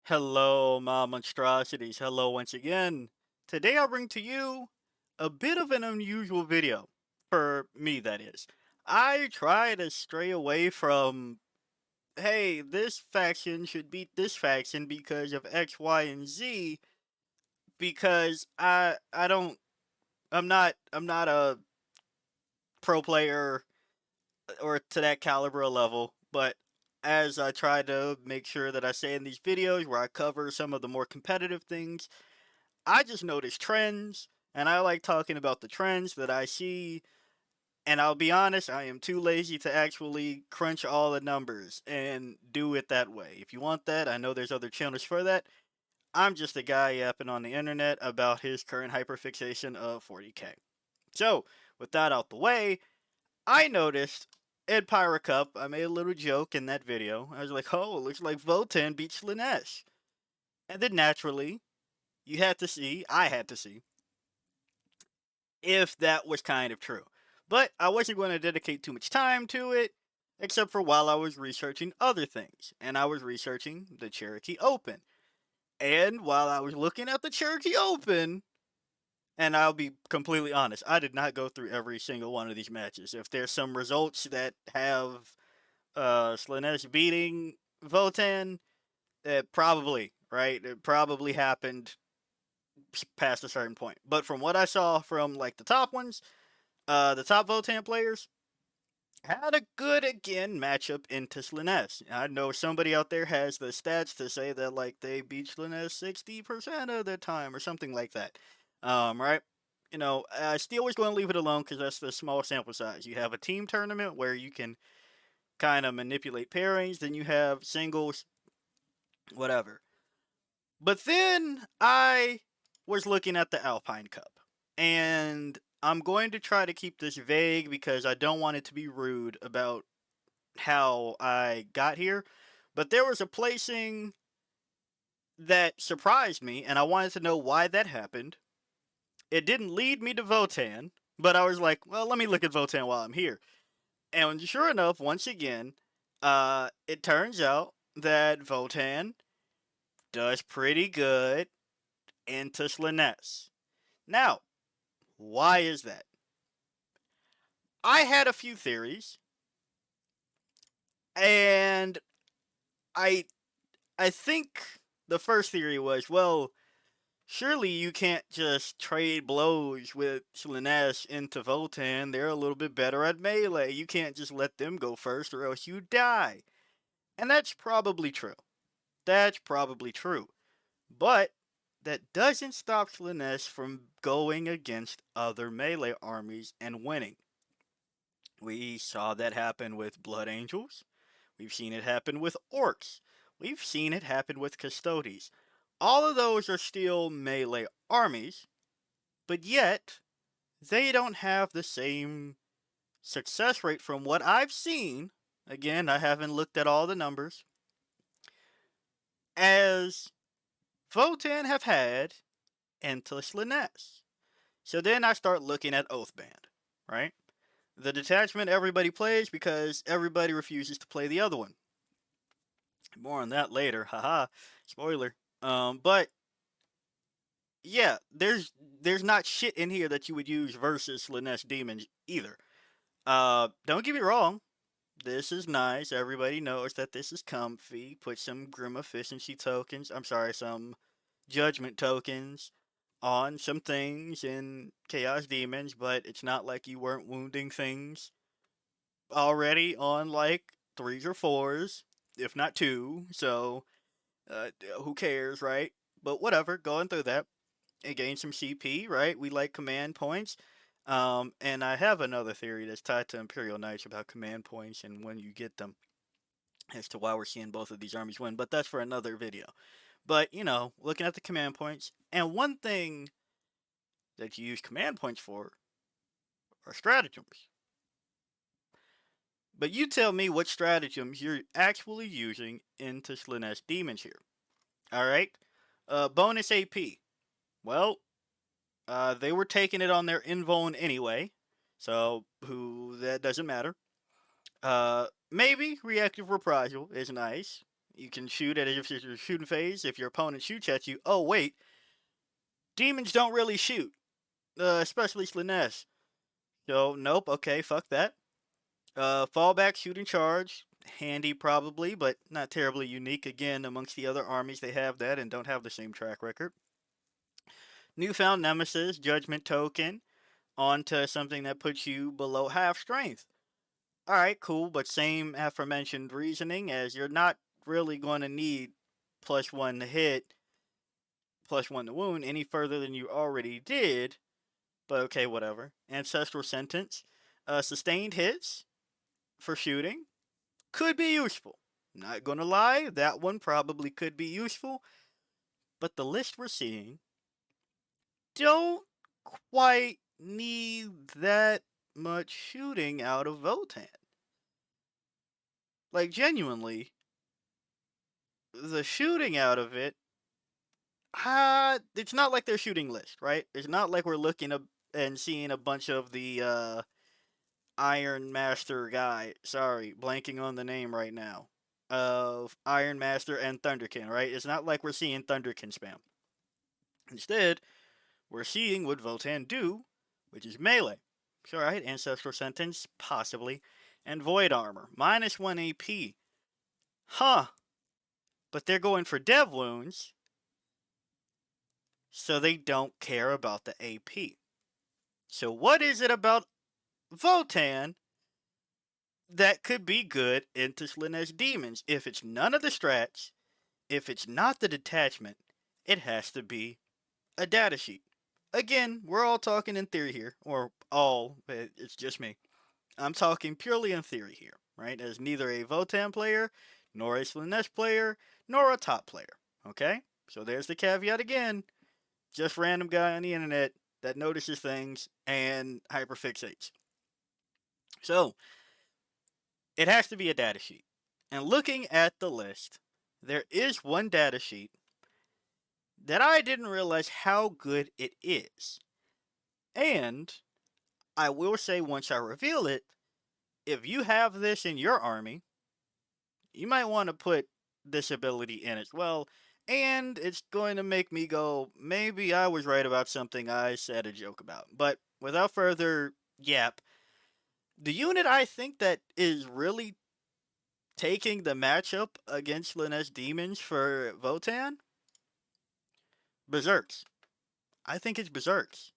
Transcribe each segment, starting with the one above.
Hello, my monstrosities. Hello once again. Today I bring to you a bit of an unusual video. For me, that is. I try to stray away from, hey, this faction should beat this faction because of X, Y, and Z, because I'm not a pro player or to that caliber of level, but as I try to make sure that I say in these videos where I cover some of the more competitive things, I just notice trends, and I like talking about the trends that I see. And I'll be honest, I am too lazy to actually crunch all the numbers and do it that way. If you want that, I know there's other channels for that. I'm just a guy yapping on the internet about his current hyperfixation of 40k. So, with that out the way, I noticed in Pyra Cup, I made a little joke in that video. I was like, oh, it looks like Votann beat SLAANESH. And then naturally, I had to see, if that was kind of true. But I wasn't going to dedicate too much time to it, except for while I was researching other things. And I was researching the Cherokee Open. And while I was looking at the Cherokee Open, and I'll be completely honest, I did not go through every single one of these matches. If there's some results that have SLAANESH beating Votann, probably, right? It probably happened past a certain point. But from what I saw from like the top ones, the top Votann players had a good again matchup into SLAANESH. I know somebody out there has the stats to say that like they beat SLAANESH 60% of the time or something like that. Right? You know, I still was going to leave it alone because that's the small sample size. You have a team tournament where you can kind of manipulate pairings, then you have singles, whatever. But then I was looking at the Alpine Cup, and I'm going to try to keep this vague because I don't want it to be rude about how I got here. But there was a placing that surprised me, and I wanted to know why that happened. It didn't lead me to Votann, but I was like, well, let me look at Votann while I'm here. And sure enough, once again, it turns out that Votann does pretty good into SLAANESH. Now, why is that? I had a few theories, and I I think the first theory was, well, surely you can't just trade blows with SLAANESH into Votann. They're a little bit better at melee. You can't just let them go first or else you die. And that's probably true. That's probably true. But that doesn't stop SLAANESH from going against other melee armies and winning. We saw that happen with Blood Angels. We've seen it happen with Orcs. We've seen it happen with Custodes. All of those are still melee armies, but yet they don't have the same success rate from what I've seen. Again, I haven't looked at all the numbers, as Votann have had into SLAANESH. So then I start looking at Oathband, right? The detachment everybody plays because everybody refuses to play the other one. More on that later, haha, spoiler. But yeah, there's not shit in here that you would use versus SLAANESH demons either. Don't get me wrong, this is nice. Everybody knows that this is comfy. Put some Grim efficiency tokens. I'm sorry, some Judgement tokens on some things in Chaos Demons, but it's not like you weren't wounding things already on like threes or fours, if not two. So who cares, right? But whatever, going through that. It gains some CP, right? We like command points. And I have another theory that's tied to Imperial Knights about command points and when you get them as to why we're seeing both of these armies win, but that's for another video. But, you know, looking at the command points, and one thing that you use command points for are stratagems. But you tell me what stratagems you're actually using into SLAANESH Demons here. Alright? Bonus AP. Well, they were taking it on their invuln anyway, so that doesn't matter. Maybe reactive reprisal is nice. You can shoot it if you're shooting phase. If your opponent shoots at you, oh wait, demons don't really shoot, especially SLAANESH. So nope, okay, fuck that. Fallback, shooting charge, handy probably, but not terribly unique. Again, amongst the other armies, they have that and don't have the same track record. Newfound Nemesis, Judgement Token, onto something that puts you below half strength. Alright, cool, but same aforementioned reasoning as you're not really going to need +1 to hit, +1 to wound any further than you already did, but okay, whatever. Ancestral Sentence, sustained hits for shooting could be useful. Not gonna lie, that one probably could be useful, but the list we're seeing don't quite need that much shooting out of Votann. Like, genuinely, the shooting out of it, it's not like their shooting list, right? It's not like we're looking up and seeing a bunch of the Iron Master guy. Sorry, blanking on the name right now. Of Iron Master and Thunderkin, right? It's not like we're seeing Thunderkin spam. Instead, we're seeing what Votann do, which is melee. So, right, Ancestral Sentence, possibly. And Void Armor, -1 AP. Huh. But they're going for dev wounds, so they don't care about the AP. So what is it about Votann that could be good into SLAANESH Demons? If it's none of the strats, if it's not the detachment, it has to be a datasheet. Again, we're all talking in theory here, or all, it's just me. I'm talking purely in theory here, right? As neither a Votann player, nor a SLAANESH player, nor a top player, okay? So there's the caveat again. Just random guy on the internet that notices things and hyperfixates. So, it has to be a datasheet. And looking at the list, there is one datasheet that I didn't realize how good it is. And I will say once I reveal it, if you have this in your army, you might want to put this ability in as well. And it's going to make me go, maybe I was right about something I said a joke about. But without further yap, the unit I think that is really taking the matchup against SLAANESH Demons for Votann, Berserks. I think it's Berserks.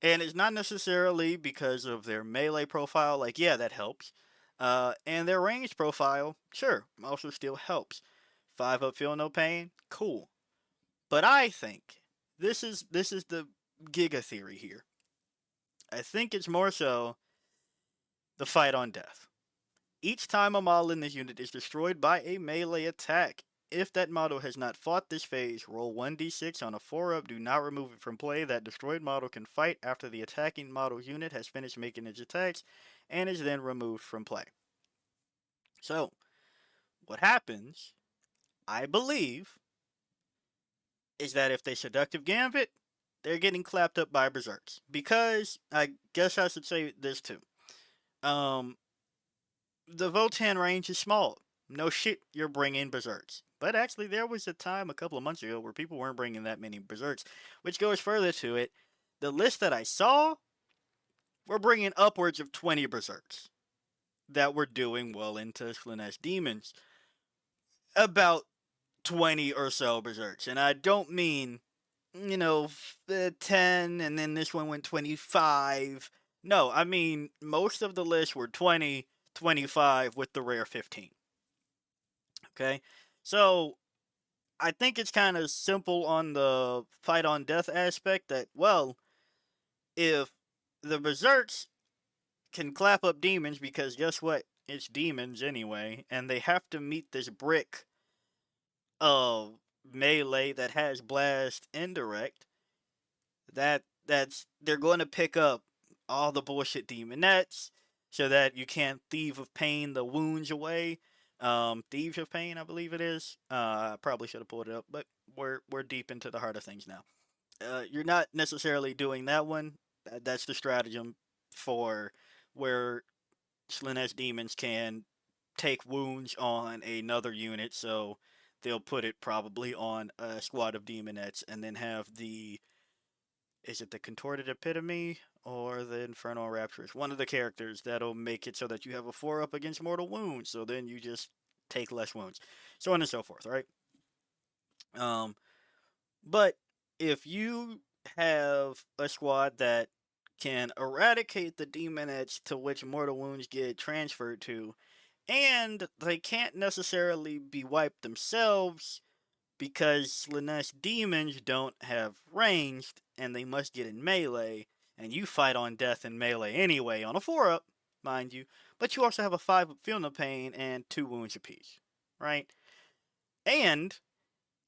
And it's not necessarily because of their melee profile, like, yeah, that helps. And their range profile, sure, also still helps. 5 up, feel no pain, cool. But I think this is the Giga theory here. I think it's more so the fight on death. Each time a model in this unit is destroyed by a melee attack, if that model has not fought this phase, roll 1d6 on a 4-up, do not remove it from play. That destroyed model can fight after the attacking model's unit has finished making its attacks and is then removed from play. So, what happens, I believe, is that if they Seductive Gambit, they're getting clapped up by Berserks. Because, I guess I should say this too. The Votann range is small. No shit, you're bringing Berserks. But actually, there was a time a couple of months ago where people weren't bringing that many Berserks, which goes further to it. The list that I saw, we're bringing upwards of 20 Berserks that were doing well into SLAANESH Demons. About 20 or so Berserks. And I don't mean, 10 and then this one went 25. No, I mean, most of the lists were 20, 25 with the rare 15. Okay? So, I think it's kind of simple on the fight on death aspect that, well, if the Berserks can clap up demons, because guess what? It's demons anyway, and they have to meet this brick of melee that has blast indirect, they're going to pick up all the bullshit demonettes so that you can't Thief of Pain the wounds away. Thieves of Pain, I believe it is. I probably should have pulled it up, but we're deep into the heart of things now. You're not necessarily doing that one. That's the stratagem for where SLAANESH Demons can take wounds on another unit, so they'll put it probably on a squad of demonettes and then have the, is it the contorted epitome or the infernal rapturous? One of the characters that'll make it so that you have a 4-up against mortal wounds, so then you just take less wounds. So on and so forth, right? Um, but if you have a squad that can eradicate the demonettes to which mortal wounds get transferred to, and they can't necessarily be wiped themselves because SLAANESH demons don't have ranged and they must get in melee, and you fight on death in melee anyway on a 4-up, mind you, but you also have a 5-up Feel No Pain and 2 wounds apiece, right? And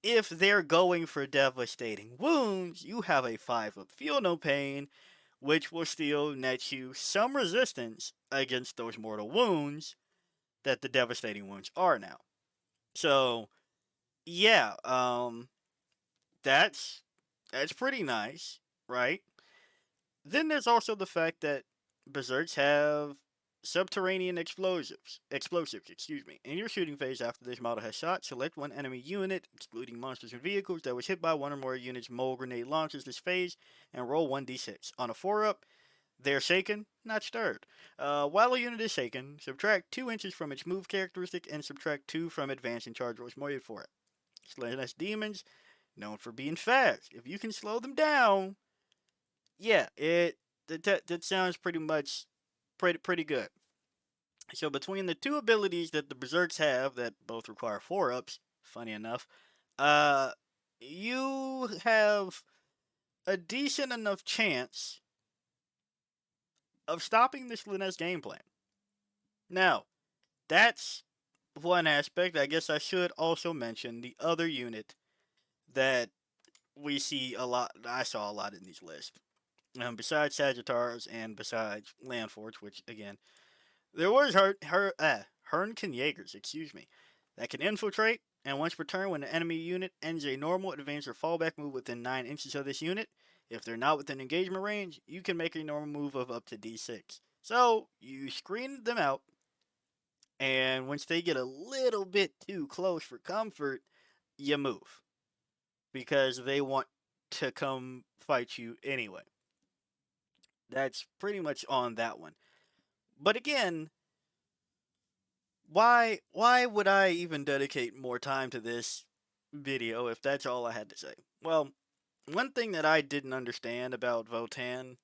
if they're going for devastating wounds, you have a 5-up Feel No Pain, which will still net you some resistance against those mortal wounds that the devastating wounds are now. So, yeah, that's pretty nice, right? Then there's also the fact that berserks have subterranean explosives, excuse me. In your shooting phase after this model has shot, select one enemy unit, excluding monsters and vehicles, that was hit by one or more units' mole grenade launches this phase, and roll 1d6. On a 4-up, they're shaken, not stirred. While a unit is shaken, subtract 2 inches from its move characteristic and subtract 2 from advance and charge rolls more for it. SLAANESH demons, known for being fast. If you can slow them down, yeah, that sounds pretty good. So between the two abilities that the berserks have that both require 4-ups, funny enough, uh, you have a decent enough chance of stopping this SLAANESH game plan. Now, that's one aspect. I guess I should also mention the other unit that we see a lot. I saw a lot in these lists. Besides Sagittars and besides Landforge, which again, there was Hernken Jaegers, excuse me, that can infiltrate, and once per turn, when the enemy unit ends a normal, advance, or fallback move within 9 inches of this unit, if they're not within engagement range, you can make a normal move of up to d6. So, you screen them out, and once they get a little bit too close for comfort, you move. Because they want to come fight you anyway. That's pretty much on that one. But again, why would I even dedicate more time to this video if that's all I had to say? Well, one thing that I didn't understand about Votann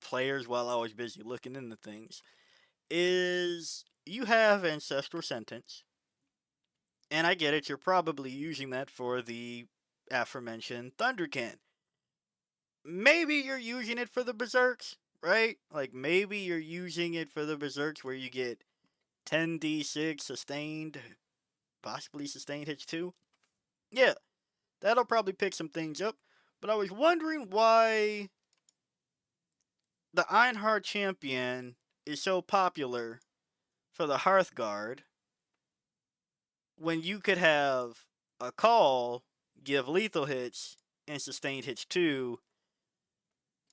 players while I was busy looking into things is you have Ancestral Sentence, and I get it, you're probably using that for the aforementioned Thundercan. Maybe you're using it for the Berserks, right? Like, maybe you're using it for the Berserks where you get 10d6 sustained, possibly sustained hits too. Yeah, that'll probably pick some things up. But I was wondering why the Einhard champion is so popular for the Hearthguard when you could have a call give lethal hits and sustained hits too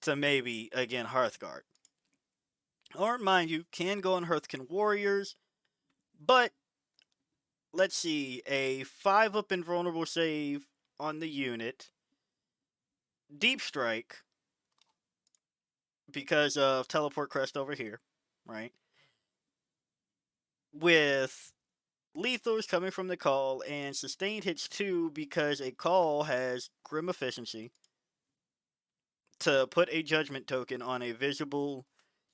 to maybe, again, Hearthguard. Or, mind you, can go on Hearthkin Warriors, but let's see, a 5-up invulnerable save on the unit, Deep Strike, because of Teleport Crest over here, right? With lethals coming from the call, and sustained hits too, because a call has Grim Efficiency to put a Judgment Token on a visible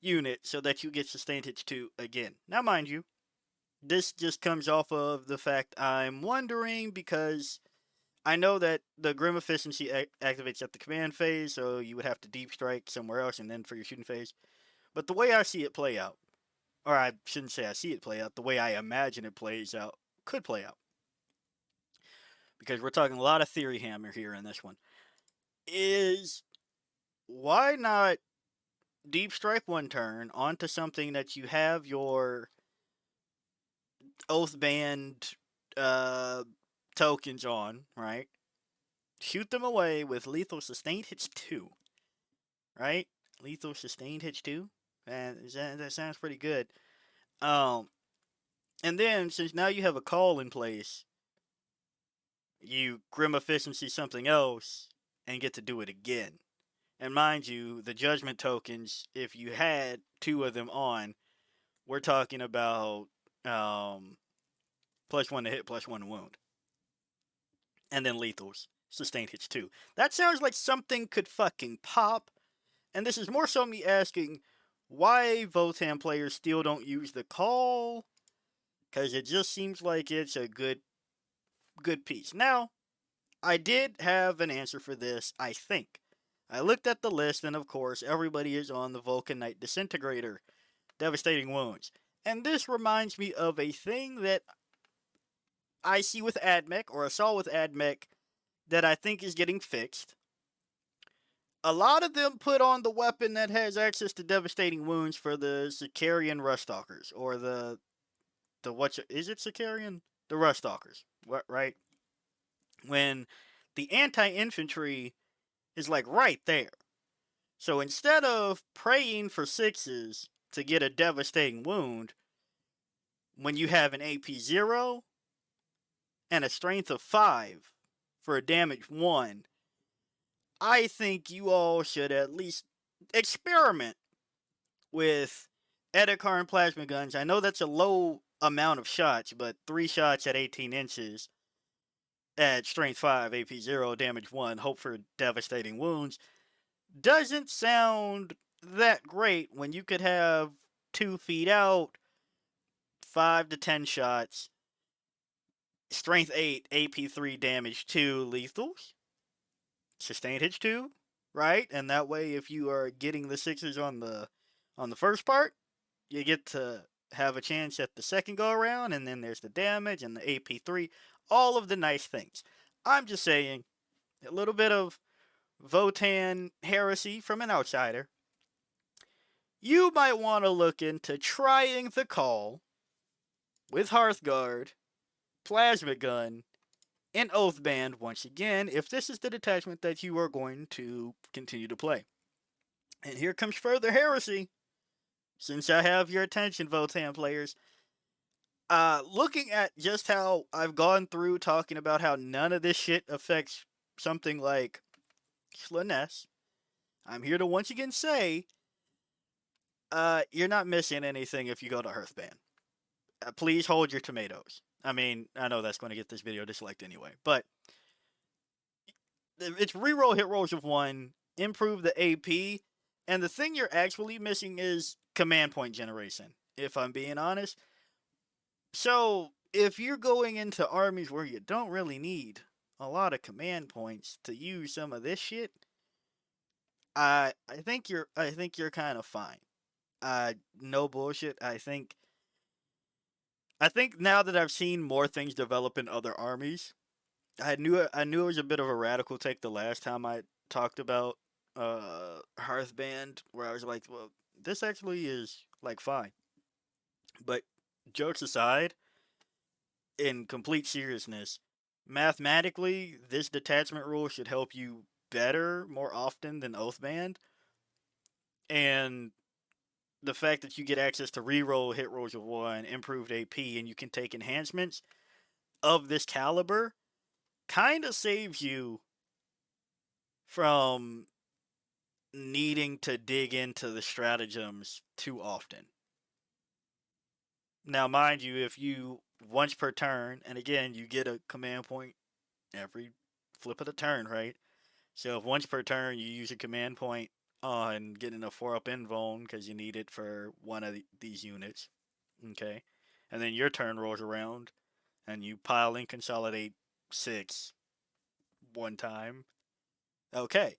unit so that you get sustained hits too again. Now, mind you, this just comes off of the fact I'm wondering because I know that the Grim Efficiency activates at the command phase, so you would have to Deep Strike somewhere else and then for your shooting phase. But the way I see it play out, or I shouldn't say I see it play out, the way I imagine it plays out, could play out. Because we're talking a lot of theory hammer here in this one. Is why not Deep Strike one turn onto something that you have your Oathband tokens on, right? Shoot them away with lethal sustained hits 2, right? Lethal sustained hits 2? And that sounds pretty good. And then, since now you have a call in place, you Grim Efficiency something else and get to do it again. And mind you, the Judgment Tokens, if you had two of them on, we're talking about um, +1 to hit, +1 to wound. And then lethals. Sustained hits too. That sounds like something could fucking pop. And this is more so me asking why Votann players still don't use the call. Because it just seems like it's a good piece. Now, I did have an answer for this, I think. I looked at the list, and of course, everybody is on the Vulcan Knight Disintegrator, Devastating Wounds. And this reminds me of a thing that I see with AdMech, or I saw with AdMech, that I think is getting fixed. A lot of them put on the weapon that has access to Devastating Wounds for the Sicarian Ruststalkers, or the what is it Sicarian? The Ruststalkers, what, right? When the anti-infantry is like right there. So instead of praying for sixes to get a devastating wound, when you have an AP 0 and a strength of 5 for a damage 1, I think you all should at least experiment with Edikar and plasma guns. I know that's a low amount of shots, but 3 shots at 18 inches at strength 5, AP 0, damage 1, hope for devastating wounds doesn't sound that great when you could have 2 feet out, 5 to 10 shots, strength 8, AP 3, damage 2, lethals, sustained hits 2, right? And that way, if you are getting the sixes on the first part, you get to have a chance at the second go around, and then there's the damage and the AP3, all of the nice things. I'm just saying, a little bit of Votann heresy from an outsider. You might want to look into trying the call with Hearthguard, Plasma Gun, and Oathband once again if this is the detachment that you are going to continue to play. And here comes further heresy. Since I have your attention, Votann players, looking at just how I've gone through talking about how none of this shit affects something like SLAANESH, I'm here to once again say, you're not missing anything if you go to Hearthband. Please hold your tomatoes. I mean, I know that's going to get this video disliked anyway, but it's reroll hit rolls of 1, improve the AP, and the thing you're actually missing is command point generation, if I'm being honest. So, if you're going into armies where you don't really need a lot of command points to use some of this shit, I think you're kind of fine. No bullshit. I think now that I've seen more things develop in other armies, I knew it was a bit of a radical take the last time I talked about Hearthband, where I was like, well, this actually is like fine. But jokes aside, in complete seriousness, mathematically, this detachment rule should help you better more often than Oathband. And the fact that you get access to reroll hit rolls of 1, improved AP, and you can take enhancements of this caliber kind of saves you from needing to dig into the stratagems too often. Now, mind you, if you once per turn, and again, you get a command point every flip of the turn, right? So if once per turn you use a command point on getting a 4-up invuln because you need it for one of these units, okay? And then your turn rolls around and you pile and consolidate 6 one time, okay.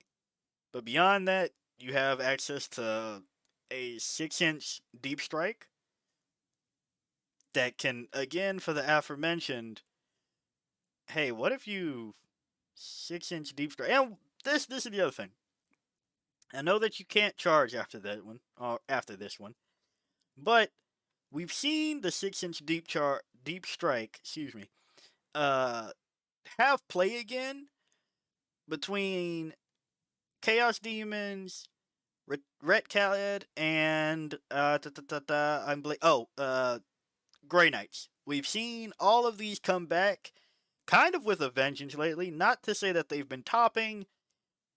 But beyond that, you have access to a 6-inch deep strike that can, again, for the aforementioned, hey, what if you 6-inch deep strike? And this is the other thing. I know that you can't charge after that one, or after this one, but we've seen the 6-inch deep strike, excuse me, have play again between Chaos Demons, Ret Khaled, and Grey Knights. We've seen all of these come back kind of with a vengeance lately. Not to say that they've been topping,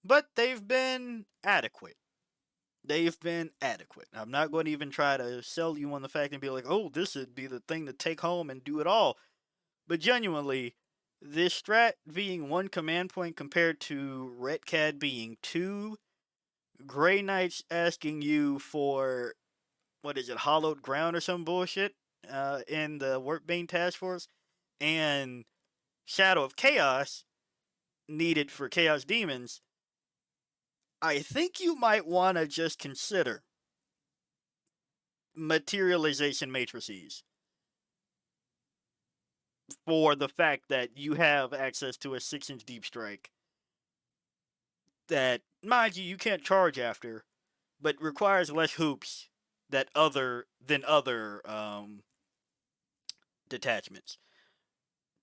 but they've been adequate. They've been adequate. I'm not going to even try to sell you on the fact and be like, oh, this would be the thing to take home and do it all. But genuinely, this strat being one command point compared to Retcad being two, Grey Knights asking you for, what is it, Hollowed Ground or some bullshit in the Workbane Task Force, and Shadow of Chaos needed for Chaos Demons, I think you might want to just consider materialization matrices for the fact that you have access to a 6-inch deep strike that, mind you, you can't charge after, but requires less hoops than other detachments.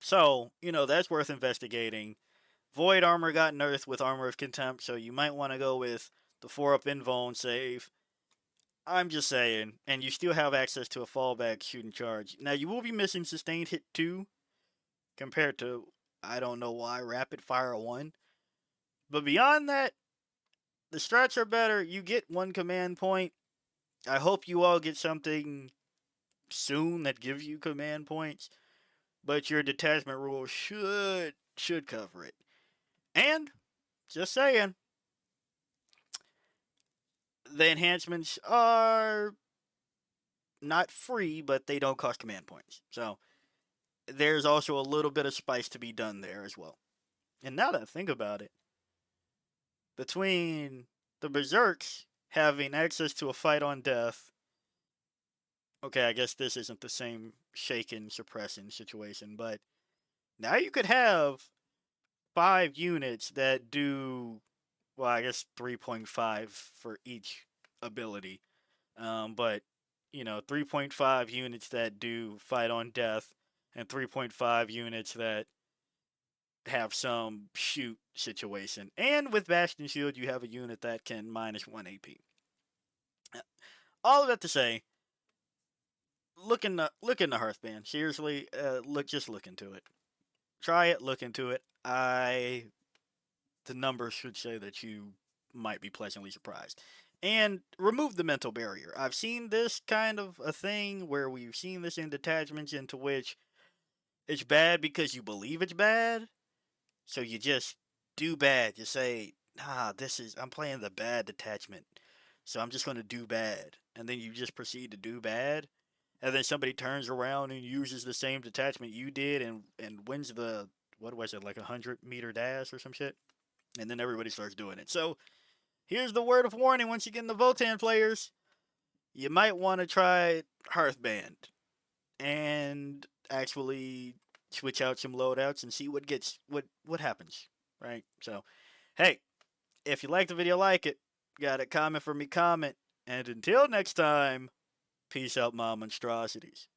So, that's worth investigating. Void armor got nerfed with Armor of Contempt, so you might want to go with the 4-up invuln save. I'm just saying, and you still have access to a fallback shooting charge. Now, you will be missing Sustained Hit 2 compared to, I don't know why, Rapid Fire 1. But beyond that, the strats are better. You get one command point. I hope you all get something soon that gives you command points, but your detachment rule should cover it. And, just saying, the enhancements are not free, but they don't cost command points. So, there's also a little bit of spice to be done there as well. And now that I think about it, between the Berserks having access to a fight on death, okay, I guess this isn't the same shaken, suppressing situation, but now you could have 5 units that do, well, I guess 3.5 for each ability. But, 3.5 units that do fight on death, and 3.5 units that have some shoot situation. And with Bastion Shield, you have a unit that can minus 1 AP. All of that to say, look in the Hearthband. Seriously, just look into it. Try it, look into it. The numbers should say that you might be pleasantly surprised. And remove the mental barrier. I've seen this kind of a thing where we've seen this in detachments into which it's bad because you believe it's bad. So you just do bad. You say, I'm playing the bad detachment. So I'm just going to do bad. And then you just proceed to do bad. And then somebody turns around and uses the same detachment you did and wins the, what was it, like 100-meter dash or some shit? And then everybody starts doing it. So here's the word of warning once you get in the Votann players. You might want to try Hearthband and actually switch out some loadouts and see what happens, right? So, hey, if you like the video, like it. Got a comment for me, comment. And until next time, peace out, my monstrosities.